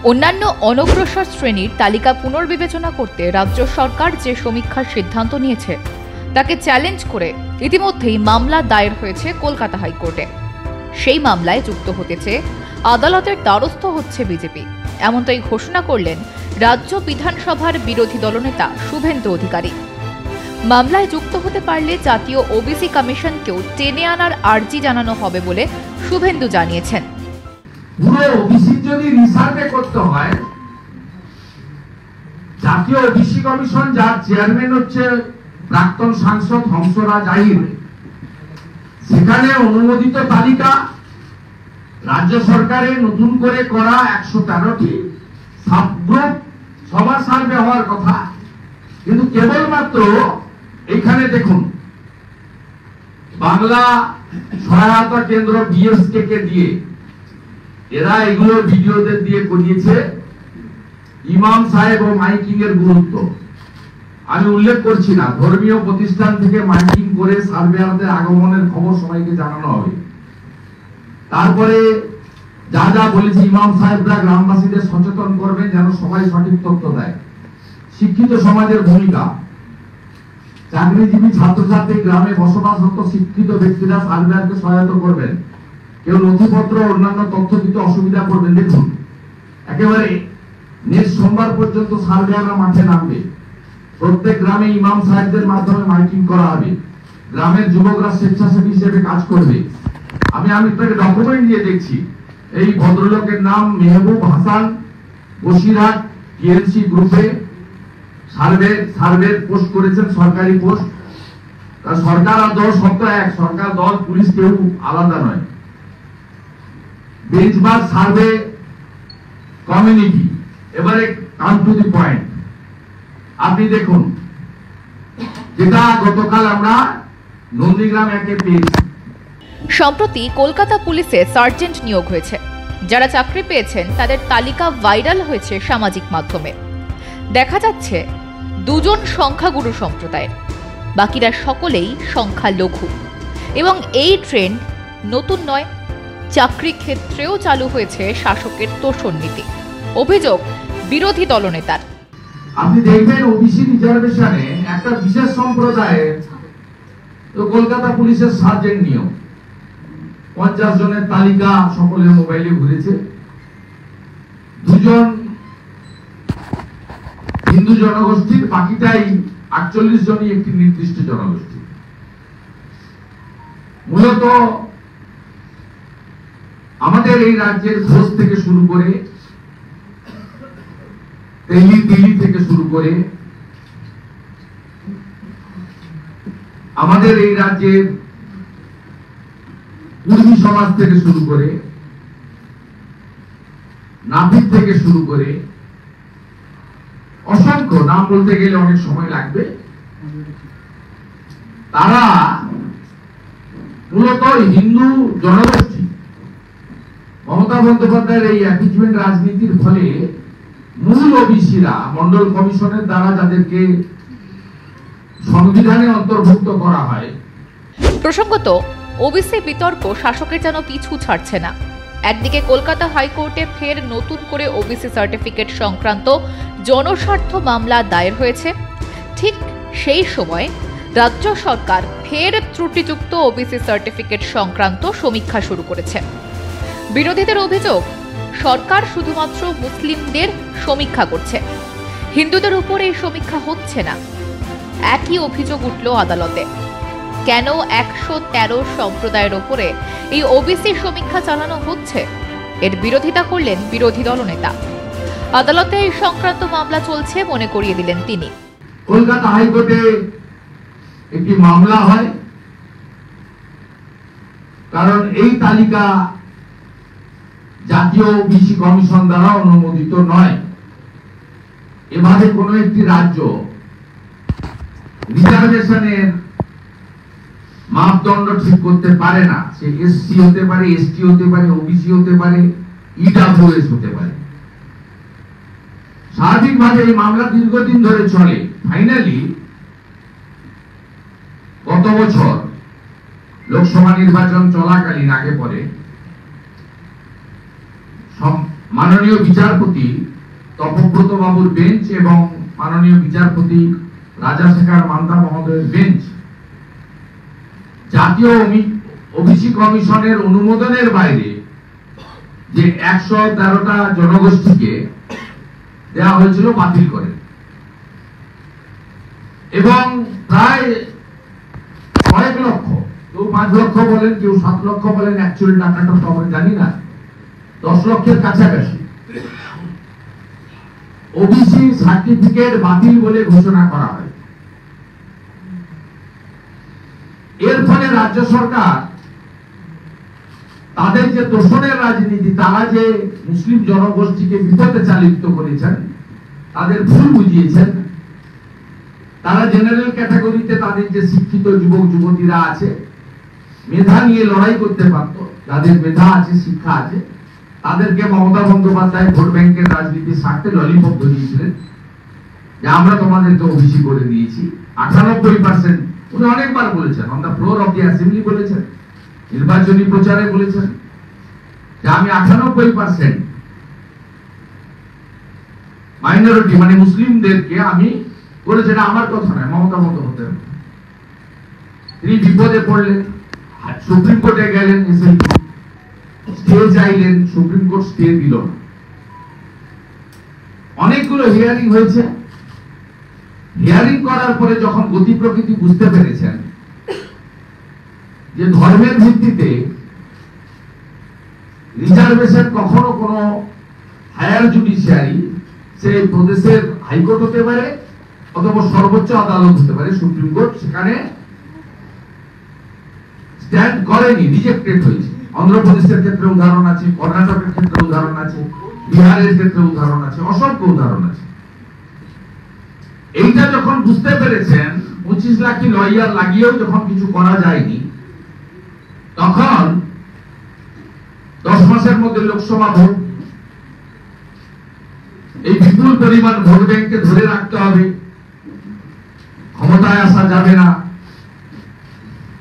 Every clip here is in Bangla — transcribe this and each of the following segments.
অন্যান্য অনগ্রসর শ্রেণীর তালিকা পুনর্বিবেচনা করতে রাজ্য সরকার যে সমীক্ষার সিদ্ধান্ত নিয়েছে তাকে চ্যালেঞ্জ করে ইতিমধ্যেই মামলা দায়ের হয়েছে কলকাতা হাইকোর্টে। সেই মামলায় যুক্ত হতে চেয়ে আদালতের দ্বারস্থ হচ্ছে বিজেপি, এমনটাই ঘোষণা করলেন রাজ্য বিধানসভার বিরোধী দলনেতা শুভেন্দু অধিকারী। মামলায় যুক্ত হতে পারলে জাতীয় ওবিসি কমিশনকেও টেনে আনার আর্জি জানানো হবে বলে শুভেন্দু জানিয়েছেন। পুরো ওবিসি যদি রিসার্ভে করতে হয়, জাতীয় ওবিসি কমিশন যার চেয়ারম্যান হচ্ছে প্রাক্তন সাংসদ হংসরাজ আহির, সেখানে অনুমোদিত তালিকা রাজ্য সরকারের নতুন করে করা 113টি সাবগ্রুপ সবার সার্ভে হওয়ার কথা। কিন্তু কেবলমাত্র এখানে দেখুন, বাংলা সহায়তা কেন্দ্র বিএসকে কে দিয়ে এরা এগুলো ভিডিওদের দিয়ে করিয়েছে। ইমাম সাহেব ও মাইকিং এর গুরুত্ব আমি উল্লেখ করছি না, ধর্মীয় প্রতিষ্ঠান থেকে মাইকিং করে সার্ভেয়ারদের আগমনের খবর সবাইকে জানানো হবে। তারপরে যা যা বলেছি, ইমাম সাহেবরা গ্রামবাসীদের সচেতন করবেন যেন সবাই সঠিক তথ্য দেয়। শিক্ষিত সমাজের ভূমিকা, চাকরিজীবী ছাত্রছাত্রী গ্রামে বসবাসরত শিক্ষিত ব্যক্তিরা সার্ভেয়ারকে সহায়তা করবেন। কেউ নথিপত্র অন্যান্য তথ্য দিতে অসুবিধা করবেন। দেখুন, একেবারে নেক্সট সোমবার পর্যন্ত সার্ভেয়াররা মাঠে নামবে। প্রত্যেক গ্রামে ইমাম সাহেবদের মাধ্যমে মাইকিং করা হবে। গ্রামের যুবকরা স্বেচ্ছাসেবী হিসেবে কাজ করবে। আমি তাকে ডকুমেন্ট দিয়ে দেখছি। এই ভদ্রলোকের নাম মেহবুব হাসান, বসিরহাট টিএনসি গ্রুপে সার্ভে পোস্ট করেছেন, সরকারি পোস্ট। সরকার আর দল শব্দ এক, সরকার দল পুলিশ কেউ আলাদা নয়। Benchmark survey community. এবারে কাম টু দি পয়েন্ট। আপনি দেখুন, যেটা গতকাল আমরা নন্দীগ্রাম একে পেয়েছি। সম্প্রতি কলকাতা পুলিশে সার্জেন্ট নিয়োগ হয়েছে। যারা চাকরি পেয়েছেন তাদের তালিকা ভাইরাল হয়েছে সামাজিক মাধ্যমে। দেখা যাচ্ছে দুজন সংখ্যাগুরু সম্প্রদায়ের, বাকিরা সকলেই সংখ্যালঘু। এবং এই ট্রেন্ড নতুন নয়, চাকরি ক্ষেত্রেও চালু হয়েছে শাসকের তোষণ নীতি। অভিযোগ বিরোধী দলনেতার। আপনি দেখবেন ওবিসি রিজার্ভেশনে একটা বিশেষ সম্প্রদায়ের তো কলকাতা পুলিশের সার্জেন্ট নিয়োগ। 50 জনের তালিকা সকলের মোবাইলে ঘুরেছে। দুজন হিন্দু জনগোষ্ঠীর, বাকিটাই 48 জনই একটি নির্দিষ্ট জনগোষ্ঠী। মূলত আমাদের এই রাজ্যের ঘোষ থেকে শুরু করে, দিল্লি থেকে শুরু করে, আমাদের এই রাজ্যের কুর্মী সমাজ থেকে শুরু করে, নাপিত থেকে শুরু করে, অসংখ্য নাম বলতে গেলে অনেক সময় লাগবে। তারা মূলত হিন্দু জনগোষ্ঠী। মমতা বন্দ্যোপাধ্যায়ের এই অ্যাপিচমেন্ট রাজনীতির ফলে মূল ওবিসিরা মন্ডল কমিশনের দ্বারা যাদেরকে সংবিধানে অন্তর্ভুক্ত করা হয়। প্রসঙ্গত, ওবিসি বিতর্ক শাসকের যেন পিছু ছাড়ছে না। একদিকে কলকাতা হাইকোর্টে ফের নতুন করে ওবিসি সার্টিফিকেট সংক্রান্ত জনস্বার্থ মামলা দায়ের হয়েছে, ঠিক সেই সময় রাজ্য সরকার ফের ত্রুটিযুক্ত ওবিসি সার্টিফিকেট সংক্রান্ত সমীক্ষা শুরু করেছে। বিরোধীদের অভিযোগ, সরকার শুধুমাত্র মুসলিমদের সমীক্ষা করছে, হিন্দুদের উপর এই সমীক্ষা হচ্ছে না। একই অভিযোগ উঠল আদালতে, কেন 113 সম্প্রদায়ের উপরে এই ওবিসি সমীক্ষা চালানো হচ্ছে, এর বিরোধিতা করলেন বিরোধী দলনেতা। আদালতে এই সংক্রান্ত মামলা চলছে মনে করিয়ে দিলেন তিনি। কলকাতা হাইকোর্টে একটি মামলা হয়, কারণ এই তালিকা জাতীয় ওবিসি কমিশন দ্বারা অনুমোদিত নয়। এভাবে কোন একটি রাজ্য রিজার্ভেশনের মাপদণ্ড ঠিক করতে পারে না। সে এসসি হতে পারে, এসটি হতে পারে, ওবিসি হতে পারে, ইডব্লিউএস হতে পারে। স্বাভাবিকভাবে এই মামলা দীর্ঘদিন ধরে চলে। ফাইনালি গত বছর লোকসভা নির্বাচন চলাকালীন আগে পরে মাননীয় বিচারপতি তপব্রত বাবুর বেঞ্চ এবং মাননীয় বিচারপতি রাজাশেখর মান্তা মহোদয়ের বেঞ্চ জাতীয় ওবিসি কমিশনের অনুমোদনের বাইরে যে 113টা জনগোষ্ঠীকে দেওয়া হয়েছিল বাতিল করে এবং প্রায় কয়েক লক্ষ, কেউ 5 লক্ষ বলেন, কেউ 7 লক্ষ বলেন, অ্যাকচুয়ালি টাকাটা তো আমরা জানি না, 10 লক্ষের কাছাকাছি ওবিসি সার্টিফিকেট বাতিল বলে ঘোষণা করা হয়। এর ফলে রাজ্য সরকার তাদের যে তোষণের রাজনীতি, তারা যে মুসলিম জনগোষ্ঠীকে বিপদে চালিত করেছেন, তাদের ভুল বুঝিয়েছেন। তারা জেনারেল ক্যাটাগরিতে তাদের যে শিক্ষিত যুবক যুবতীরা আছে, মেধা নিয়ে লড়াই করতে পারত, যাদের মেধা আছে, শিক্ষা আছে, তাদেরকে মমতা বন্দ্যোপাধ্যায় ভোট ব্যাংকের রাজনীতির স্বার্থে ললিপপ ধরিয়েছিলেন যে আমরা তোমাদেরকে ওবিসি করে দিয়েছি। 98% উনি অনেকবার বলেছেন, on the floor of the assembly বলেছেন, নির্বাচনী প্রচারে বলেছেন যে আমি 98% মাইনরিটি মানে মুসলিমদেরকে আমি বলেছি। এটা আমার কথা নয়, মমতা বন্দ্যোপাধ্যায়। তিনি বিপদে পড়লেন, সুপ্রিম কোর্টে গেলেন, স্টে চাইলেন, সুপ্রিম কোর্ট স্টে দিল না। অনেকগুলো হিয়ারিং হয়েছে। হিয়ারিং করার পরে যখন গতি প্রকৃতি বুঝতে পেরেছেন যে ধর্মের ভিত্তিতে রিজার্ভেশন কখনো কোনো হায়ার জুডিশিয়ারি, সে প্রদেশের হাইকোর্ট হতে পারে অথবা সর্বোচ্চ আদালত হতে পারে, সুপ্রিম কোর্ট সেখানে স্ট্যান্ড করেনি, রিজেক্টেড হয়েছে। অন্ধ্রপ্রদেশের ক্ষেত্রে উদাহরণ আছে, কর্ণাটকের ক্ষেত্রে উদাহরণ আছে, বিহারের ক্ষেত্রে উদাহরণ আছে, অসংখ্য উদাহরণ আছে। এইটা যখন বুঝতে পেরেছেন, 25 লাখ লয়ার লাগিয়েও যখন কিছু করা যায়নি, তখন 10 মাসের মধ্যে লোকসভা ভোট, এই বিপুল পরিমাণ ভোট ব্যাংককে ধরে রাখতে হবে, ক্ষমতায় আসা যাবে না,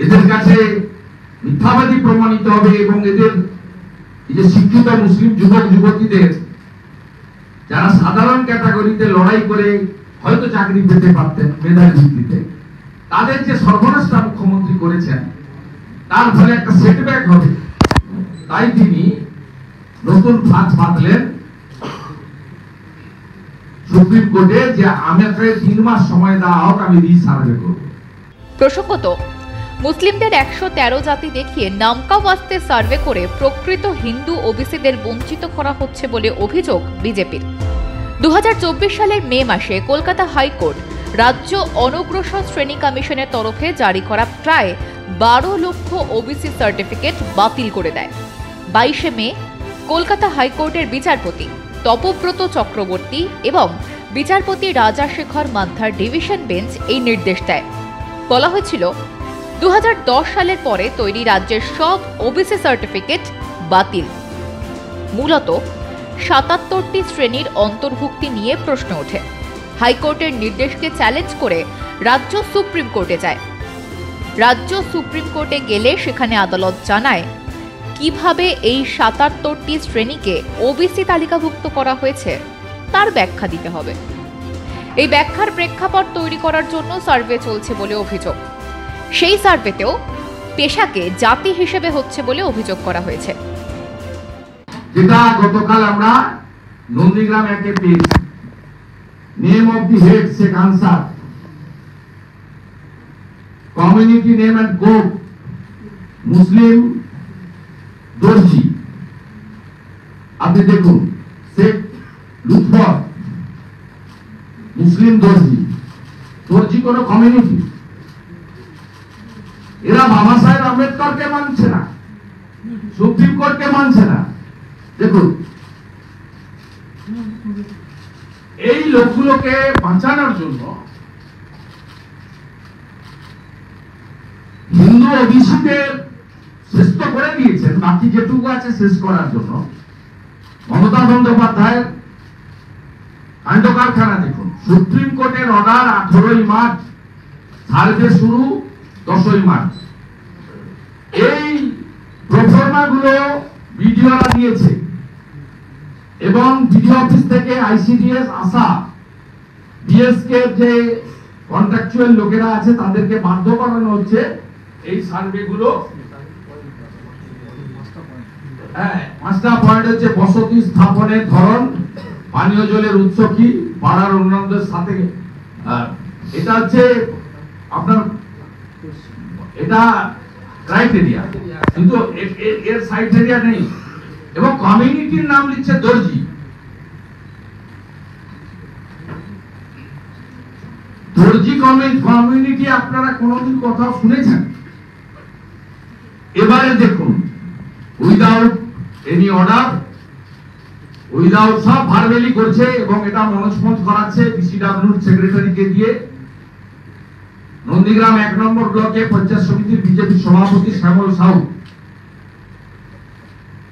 এদের কাছে মিথ্যাবাদী প্রমাণিত হবে এবং এদের এই যে শিক্ষিত মুসলিম যুবক যুবতীদের যারা সাধারণ ক্যাটাগরিতে লড়াই করে হয়তো চাকরি পেতে পারতেন মেধার ভিত্তিতে, তাদের যে সর্বনাশটা মুখ্যমন্ত্রী করেছেন, তার ফলে একটা সেটব্যাক হবে। তাই তিনি নতুন ফাঁদ পাতলেন সুপ্রিম কোর্টে যে আমাকে 3 মাস সময় দেওয়া হোক, আমি রিসার্ভে করব। প্রসঙ্গত, মুসলিমদের 113 জাতি দেখিয়ে নামকা ওয়াস্তে সার্ভে করে প্রকৃত হিন্দু ওবিসিদের বঞ্চিত করা হচ্ছে বলে অভিযোগ বিজেপির। 2024 সালের মে মাসে কলকাতা হাইকোর্ট রাজ্য অনগ্রসর শ্রেণী কমিশনের তরফে জারি করা প্রায় 12 লক্ষ ওবিসি সার্টিফিকেট বাতিল করে দেয়। 22 মে কলকাতা হাইকোর্টের বিচারপতি তপব্রত চক্রবর্তী এবং বিচারপতি রাজাশেখর মান্থার ডিভিশন বেঞ্চ এই নির্দেশ দেয়। বলা হয়েছিল 2010 সালের পরে তৈরি রাজ্যের সব ওবিসি সার্টিফিকেট বাতিল। মূলত 77টি শ্রেণীর অন্তর্ভুক্তি নিয়ে প্রশ্ন ওঠে। হাইকোর্টের নির্দেশকে চ্যালেঞ্জ করে রাজ্য সুপ্রিম কোর্টে যায়। রাজ্য সুপ্রিম কোর্টে গেলে সেখানে আদালত জানায় কিভাবে এই 77টি শ্রেণীকে ওবিসি তালিকাভুক্ত করা হয়েছে তার ব্যাখ্যা দিতে হবে। এই ব্যাখ্যার প্রেক্ষাপট তৈরি করার জন্য সার্ভে চলছে বলে অভিযোগ। সেই সার্ভেতেও পেশাকে জাতি হিসেবে হচ্ছে বলে অভিযোগ করা হয়েছে। যেটা গতকাল আমরা নন্দীগ্রাম একে পেয়েছি, name of the head Sheikh Ansar, community name and code Muslim দর্জি। আপনি দেখুন, শেখ লুৎফর মুসলিম দর্জি। দর্জি কোন কমিউনিটি? এরা বাবা সাহেব আম্বেদকরকে মানছে না, সুপ্রিম কোর্টকে মানছে না। দেখুন, এই লোকগুলোকে বাঁচানোর জন্য হিন্দু ওবিসিদের শেষ তো করে দিয়েছেন, বাকি যেটুকু আছে শেষ করার জন্য মমতা বন্দ্যোপাধ্যায়ের কাণ্ড কারখানা দেখুন। সুপ্রিম কোর্টের অর্ডার 18ই মার্চ, সার্ভে শুরু 10ই মার্চ। এই প্রফর্মা গুলো ভিডিওরা দিয়েছে, এবং বিডিও অফিস থেকে আইসিডিএস আসা বিএসকে যে কন্ট্রাকচুয়াল লোকেরা আছে তাদেরকে বাধ্য করানো হচ্ছে এই সার্ভে গুলো। হ্যাঁ, 5টা পয়েন্ট হচ্ছে বসতি স্থাপনের ধরন, পানীয় জলের উৎস কি, পাড়ার অন্যান্যদের সাথে, এটা হচ্ছে আপনার এটা ক্রাইটেরিয়া, কিন্তু এর সাইটেরিয়া নেই। এবং কমিউনিটির নাম লিখছে দর্জি। দর্জি কমিউনিটি আপনারা কোনোদিন কোথাও শুনেছেন? এবারে দেখুন, উইদাউট এনি অর্ডার, উইদাউট, সব ভার্বেলি করছে এবং এটা মনোজপঞ্চ করাচ্ছে বিসিডব্লিউর সেক্রেটারিকে দিয়ে। নন্দীগ্রাম 1 নম্বর ব্লকে পঞ্চায়েত সমিতির বিজেপি সভাপতি শ্যামল সাউ,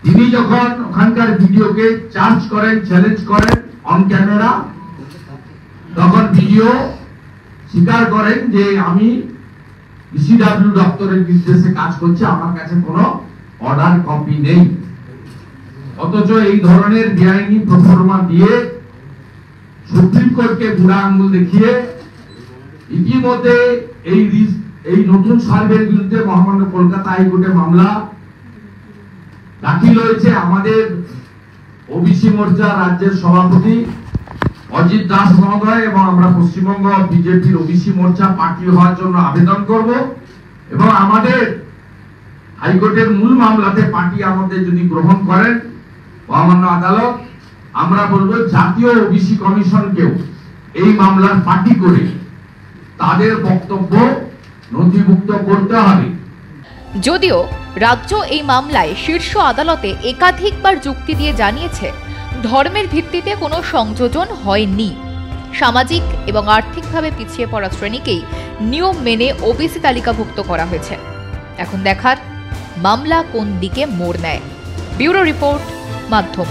তিনি যখন ওখানকার ভিডিওকে চার্জ করেন, চ্যালেঞ্জ করেন অন ক্যামেরা, তখন ভিডিও স্বীকার করেন যে আমি বিসিডব্লিউ দপ্তরের নির্দেশে কাজ করছি, আমার কাছে কোনো অর্ডার কপি নেই। অথচ এই ধরনের বেআইনি প্রফর্মা দিয়ে সুপ্রিম কোর্টকে বুড়া আঙ্গুল দেখিয়ে ইতিমধ্যে এই নতুন সার্ভের বিরুদ্ধে মহামান্য কলকাতা হাইকোর্টে মামলা দাখিল হয়েছে। আমাদের ওবিসি মোর্চা রাজ্যের সভাপতি অজিত দাস মহোদয় এবং আমরা পশ্চিমবঙ্গ বিজেপির ওবিসি মোর্চা পার্টি হওয়ার জন্য আবেদন করব এবং আমাদের হাইকোর্টের মূল মামলাতে পার্টি আমাদের যদি গ্রহণ করেন মহামান্য আদালত, আমরা বলবো জাতীয় ওবিসি কমিশনকেও এই মামলার পার্টি করে তাদের বক্তব্য নথিভুক্ত করতে হবে। যদিও রাজ্য এই মামলায় শীর্ষ আদালতে একাধিকবার যুক্তি দিয়ে জানিয়েছে ধর্মের ভিত্তিতে কোনো সংযোজন হয়নি, সামাজিক এবং আর্থিকভাবে পিছিয়ে পড়া শ্রেণীকেই নিয়ম মেনে ওবিসি তালিকাভুক্ত করা হয়েছে। এখন দেখার মামলা কোন দিকে মোড় নেয়। ব্যুরো রিপোর্ট, মাধ্যম।